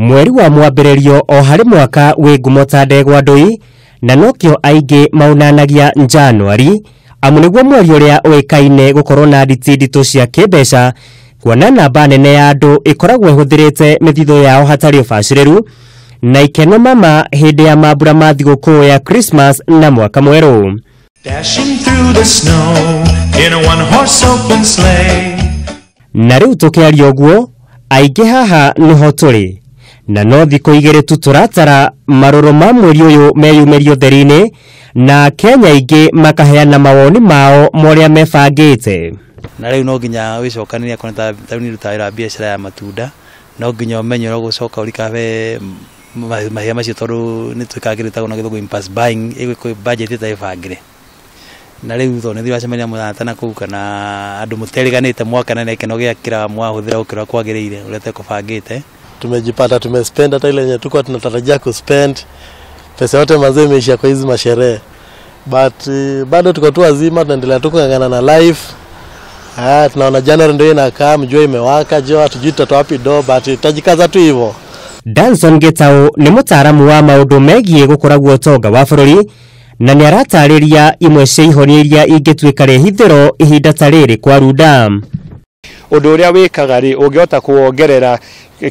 Mweri wa mwambĩrĩrio o harĩ mwaka wĩ ngumo ta ndegwa ndũi na nokĩo aingĩ maunanagia Januari amu nĩguo mweri ũrĩa ũĩkaine gũkorwo na nditi nditũ cia kĩmbeca kuona namba nene ya andũ ĩkoragwo ĩhũthĩrĩte mĩthithũ yao hatarĩ ũbacĩrĩru na ikeno mama hĩndĩ ya mambura ma thigũkũ ya Christmas na mwaka mwerũ. Na rĩu tũkĩaria ũguo aingĩ haha nĩho tũrĩ na no thikũ igĩrĩ tu tũratara marũrũ ma mweri ũyũ meyumĩrio theri-inĩ na Kenya aingĩ makaheana mawoni mao morĩa mebangĩte. Na rĩu no nginya wĩcokanĩria kona ta nĩ rutagĩra biacara ya matunda no nginya ũmenye no gũcoka ũrikabe mahia macio tondũ nĩ twĩkagĩrĩtagwo na gĩthũngũ impulse buying ĩgwĩkwo budget ĩtaĩbangĩre. Na rĩu thona nĩ wacemania mũthana kũu kana andũ mũteriganĩte mwaka na ikeno gĩakĩra mwahũthĩra gũkĩra kwagĩrĩire ũrĩa tekũbangĩte. Tumejipata tumespend hata ile yenye tulikuwa tunatarajia kuspend, pesa yote mazee imeisha kwa hizi masherehe, but bado tuko tu wazima, tunaendelea tu kung'ang'ana na life. Tunaona January ndio inakaa, mjua imewaka, jua hatujui tutatoa wapi do, but tutajikaza tu hivyo. Danson Getao nĩ mũtaaramu wa maũndũ megiĩ gũkũragwo ũtonga wa bũrũri na nĩ aratarĩria imwe cia ihonia iria ingĩtuĩka rĩhithĩro ihinda ta rĩrĩ kwa Runda. Ũndũ ũrĩa wĩkaga rĩ ũngĩhota kuongerera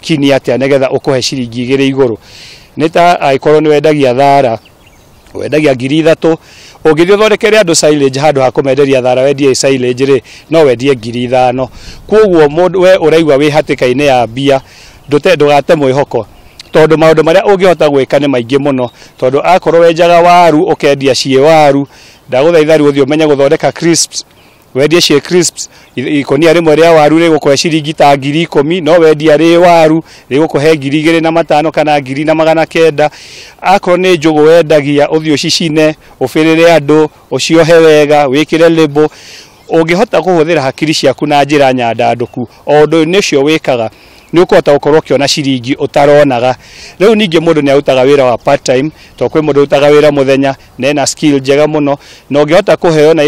kini atĩa nĩgetha ũkũhe ciringi igĩrĩ igũrũ. Nĩ ta angĩkorwo nĩ wendagia thara, wendagia 3,000, ũngĩthiĩ ũthondekere andũ silage handũ ha kũmenderia thara wendie silage rĩ no wendie 5,000. Kwoguo mũndũ we ũraigua wĩ hatĩka-inĩ ya mbia ndũgate mwĩhoko tondũ maũndũ marĩa ũngĩhota gwĩka nĩ maingĩ mũno tondũ akorwo wenjaga waru ũkendia ciĩ waru ndagũthaitha rĩ ũthiĩ ũmenye gũthondeka crisps wendie ciĩ crisps ikonia rĩmwe rĩa waru rĩgũkũhe ciringi ta 10,000 no wendia rĩ waru rĩgũkũhe 2,500 kana 2,900. Akorwo nĩ njũgũ wendagia ũthiĩ ũcicine ũbĩrĩre andũ ũciohe wega wĩkĩre label. Ũngĩhota kũhũthĩra hakiri ciaku na njĩra nyandandũku o ũndũ nĩcio wĩkaga nĩ ũkũhota gũkorwo ũkĩona ciringi ũtaronaga. Rĩu ningĩ mũndũ nĩ arutaga wĩra wa part time to kwĩ mũndũ ũrutaga wĩra mũthenya na ena skill njega mũno na ũngĩhota kũheo na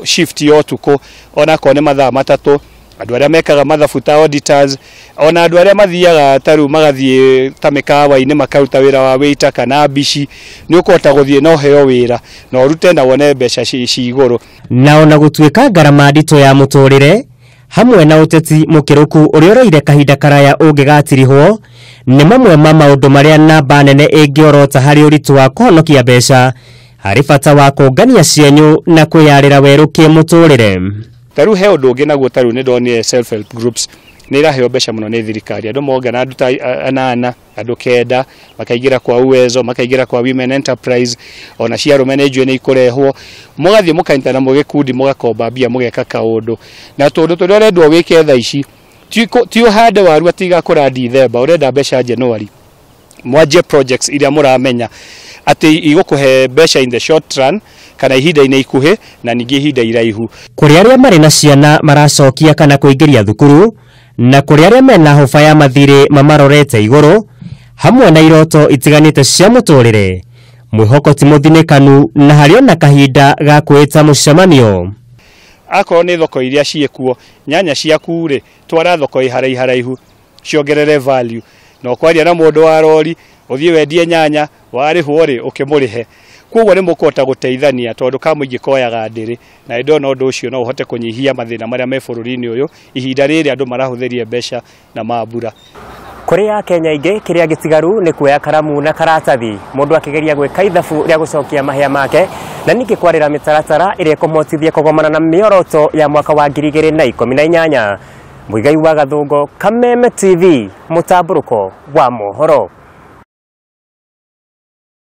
shift ya ũtukũ ona korwo nĩ mathaa 3, andũ arĩa mekaga mathabu ta auditors ona andũ arĩa mathiaga ta rĩu magathiĩ ta mĩkawa-inĩ makaruta wĩra wa waiter kana bici nĩ ũkũhota gũthiĩ na ũheo wĩra na ũrute na wone mbeca ci igũrũ. Na ona gũtuĩka ngarama nditũ ya mũtũrĩre hamwe na ũteti mũkĩrũku ũrĩa ũroire kahinda karaya ũngĩgatirihwo nĩ mamwe ma maũndũ marĩa namba nene ĩngĩorota harĩ ũritũ wa kũhonokia mbeca harĩ bata wa kũngania cienyũ na kwĩyarĩra werũ kĩmũtũrĩre. Tarĩu he ũndũ ũngĩ naguo tarĩu nĩ ndonire self help groups nĩ iraheo mbeca mũno nĩ thirikari. Andũ mongana andũ ta 8 andũ 9 makaingĩra kwa Uwezo makaingĩra kwa Women Enterprise ona cia arũme nĩ njũĩ nĩ ikũrehwo mũgathiĩ mũkanyitana mũgĩkundi mũgakomba mbia mũgeka kaũndũ na tondũ tũrĩa ũrendwo wĩke thaa ici ti ũhande waru atigakũra Dithemba ũrenda mbeca Januari. Mwanjie projects iria mũramenya atĩ igũkũhe mbeca in the short run kana ihinda-inĩ ikuhĩ na ningĩ ihinda iraihu. Kũrĩ arĩa marĩ na ciana maracokia kana kũingĩria thukuru na kũrĩ arĩa mena hoba ya mathirĩ mamarorete igũrũ hamwe na iroto itiganĩte cia mũtũrĩre mwĩhoko ti mũthinĩkanu na harĩ ona kahinda ga kwĩta mũcemanio. Akorwo nĩ thoko iria ciĩkuo nyanya ciaku rĩ twara thoko haraihu ciongerere value na ũkwaria na mũndũ wa rori ũthiĩ wendie nyanya warĩhwo rĩ ũkĩmũrĩhe. Kwoguo nĩ mũkũhota gũteithania tondũ kamũingĩ koyaga ndĩrĩ na ndona ũndũ ũcio no ũhote kũnyihia mathĩna marĩa me bũrũri-inĩ ũyũ ihinda rĩrĩ andũ marahũthĩria mbeca na mambura. Kũrĩ Akenya aingĩ kĩrĩa gĩtigaru nĩ kuoya karamu na karatathi mũndũ akĩgeria gwĩka ithabu rĩa gũcokia mahĩa make na ningĩ kwarĩra mĩtaratara ĩrĩa ĩkũmũhotithia kũgomana na mĩoroto ya mwaka wa 2018. Mũigai wa Gathũngo, Kameme TV, mũtambũrũko wa mohoro.